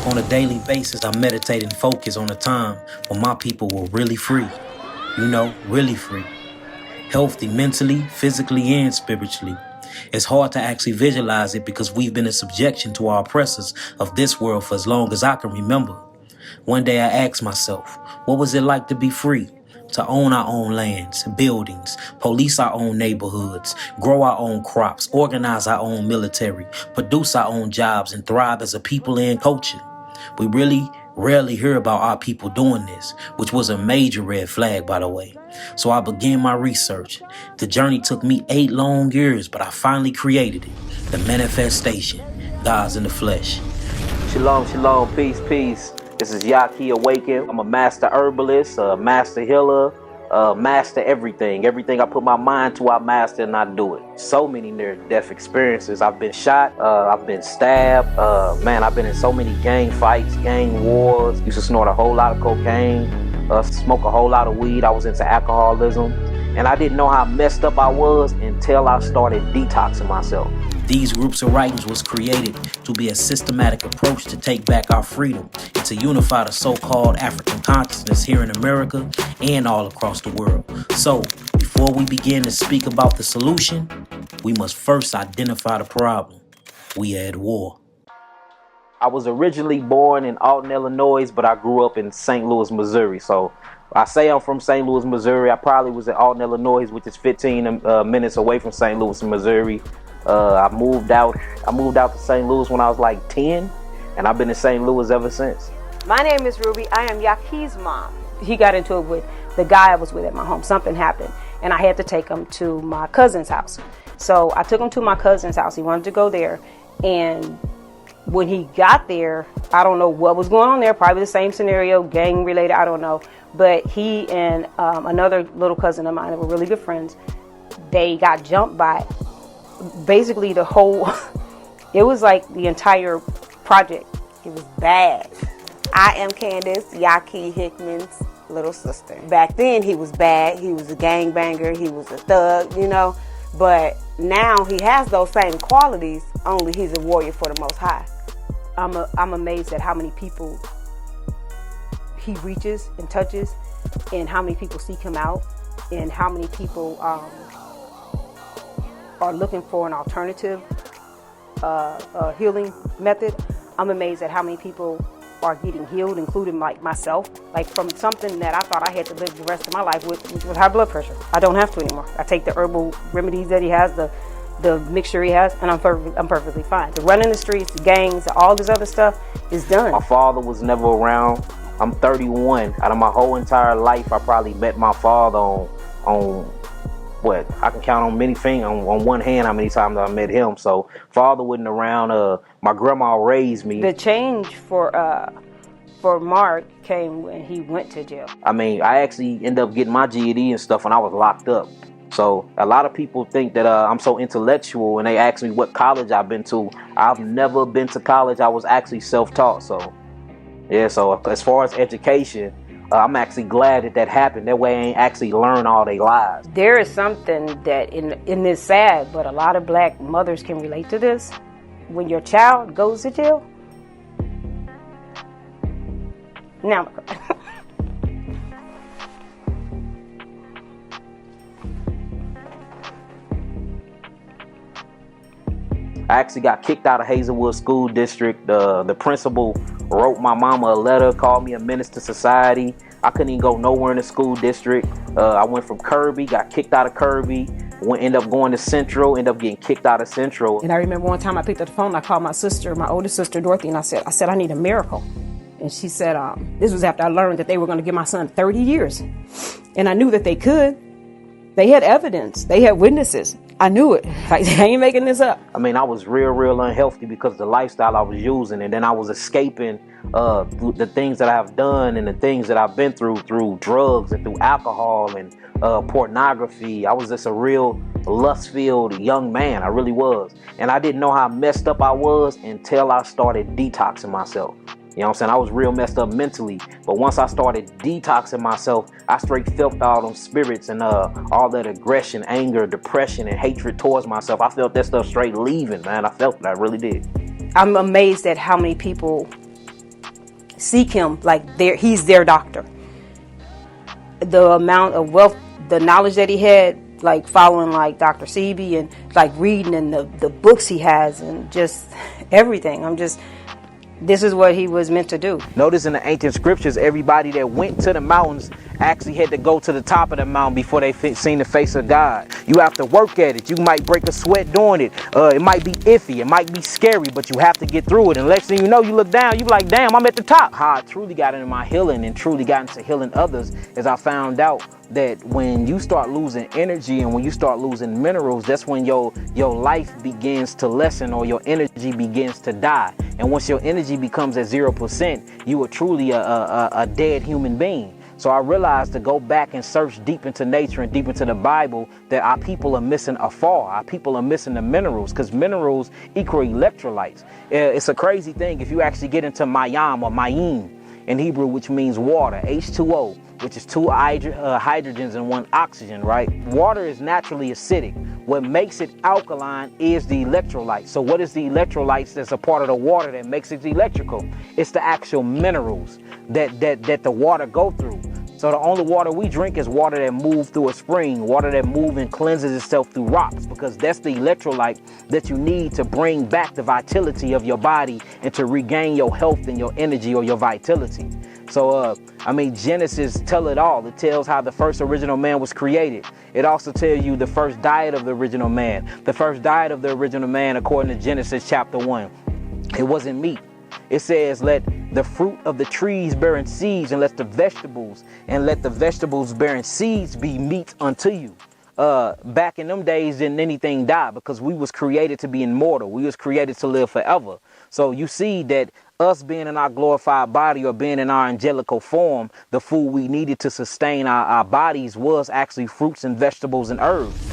On a daily basis, I meditate and focus on a time when my people were really free. You know, really free. Healthy mentally, physically, and spiritually. It's hard to actually visualize it because we've been in subjection to our oppressors of this world for as long as I can remember. One day I asked myself, what was it like to be free? To own our own lands, buildings, police our own neighborhoods, grow our own crops, organize our own military, produce our own jobs, and thrive as a people and culture. We really rarely hear about our people doing this, which was a major red flag, by the way. So I began my research. The journey took me 8 long years, but I finally created it. The manifestation, God's in the flesh. Shalom, shalom, peace, peace. This is Yaki Awaken. I'm a master herbalist, a master healer, master everything. Everything I put my mind to, I master and I do it. So many near-death experiences. I've been shot, I've been stabbed. I've been in so many gang fights, gang wars. Used to snort a whole lot of cocaine, smoke a whole lot of weed. I was into alcoholism. And I didn't know how messed up I was until I started detoxing myself. These groups of writings was created to be a systematic approach to take back our freedom and to unify the so-called African consciousness here in America and all across the world. So, before we begin to speak about the solution, we must first identify the problem. We are at war. I was originally born in Alton, Illinois, but I grew up in St. Louis, Missouri. So I say I'm from St. Louis, Missouri. I probably was in Alton, Illinois, which is 15 minutes away from St. Louis, Missouri. I moved out to St. Louis when I was like 10, and I've been in St. Louis ever since. My name is Ruby. I am Yaki's mom. He got into it with the guy I was with at my home. Something happened, and I had to take him to my cousin's house. So I took him to my cousin's house. He wanted to go there, and when he got there, I don't know what was going on there. Probably the same scenario, gang related, I don't know. But he and another little cousin of mine that were really good friends, they got jumped by basically the whole, it was like the entire project. It was bad. I am Candice, Yaki Hickman's little sister. Back then he was bad. He was a gangbanger. He was a thug, you know. But now he has those same qualities, only he's a warrior for the Most High. I'm amazed at how many people he reaches and touches, and how many people seek him out, and how many people are looking for an alternative healing method. I'm amazed at how many people are getting healed, including like myself, like from something that I thought I had to live the rest of my life with, which was high blood pressure. I don't have to anymore. I take the herbal remedies that he has, the mixture he has, and I'm perfectly fine. The running the streets, the gangs, all this other stuff is done. My father was never around. I'm 31. Out of my whole entire life, I probably met my father on what I can count on many fingers on one hand how many times I met him. So father wasn't around. My grandma raised me. The change for Mark came when he went to jail. I mean, I actually ended up getting my GED and stuff when I was locked up. So a lot of people think that I'm so intellectual, and they ask me what college I've been to. I've never been to college. I was actually self-taught. So yeah. So as far as education, I'm actually glad that happened. That way I ain't actually learn all their lies. There is something that in this sad, but a lot of black mothers can relate to this. When your child goes to jail, now I'm crying. I actually got kicked out of Hazelwood School District. The principal wrote my mama a letter, called me a menace to society. I couldn't even go nowhere in the school district. I went from Kirby, got kicked out of Kirby, ended up going to Central, ended up getting kicked out of Central. And I remember one time I picked up the phone, I called my sister, my oldest sister, Dorothy, and I said, I need a miracle. And she said, this was after I learned that they were going to give my son 30 years. And I knew that they could. They had evidence. They had witnesses. I knew it. I ain't making this up. I mean, I was real unhealthy because of the lifestyle I was using. And then I was escaping the things that I've done and the things that I've been through drugs and through alcohol and pornography. I was just a real lust-filled young man. I really was. And I didn't know how messed up I was until I started detoxing myself. You know what I'm saying? I was real messed up mentally. But once I started detoxing myself, I straight felt all them spirits and all that aggression, anger, depression, and hatred towards myself. I felt that stuff straight leaving, man. I felt it. I really did. I'm amazed at how many people seek him like he's their doctor. The amount of wealth, the knowledge that he had, like following like Dr. Sebi and like reading and the books he has and just everything. This is what he was meant to do. Notice in the ancient scriptures, everybody that went to the mountains actually had to go to the top of the mountain before they seen the face of God. You have to work at it. You might break a sweat doing it. It might be iffy. It might be scary, but you have to get through it. And next thing you know, you look down, you be like, damn, I'm at the top. How I truly got into my healing and truly got into healing others is I found out that when you start losing energy and when you start losing minerals, that's when your life begins to lessen or your energy begins to die. And once your energy becomes at 0%, you are truly a dead human being. So I realized to go back and search deep into nature and deep into the Bible that our people are missing a fall. Our people are missing the minerals because minerals equal electrolytes. It's a crazy thing if you actually get into mayam or mayim in Hebrew, which means water, H2O, which is two hydrogens and one oxygen, right? Water is naturally acidic. What makes it alkaline is the electrolytes. So what is the electrolytes that's a part of the water that makes it electrical? It's the actual minerals that the water go through. So the only water we drink is water that moves through a spring, water that moves and cleanses itself through rocks, because that's the electrolyte that you need to bring back the vitality of your body and to regain your health and your energy or your vitality. So, Genesis tell it all. It tells how the first original man was created. It also tells you the first diet of the original man. The first diet of the original man, according to Genesis chapter 1, it wasn't meat. It says, let the fruit of the trees bearing seeds and let the vegetables bearing seeds be meat unto you. Back in them days, didn't anything die because we was created to be immortal. We was created to live forever. So you see that us being in our glorified body or being in our angelical form, the food we needed to sustain our bodies was actually fruits and vegetables and herbs.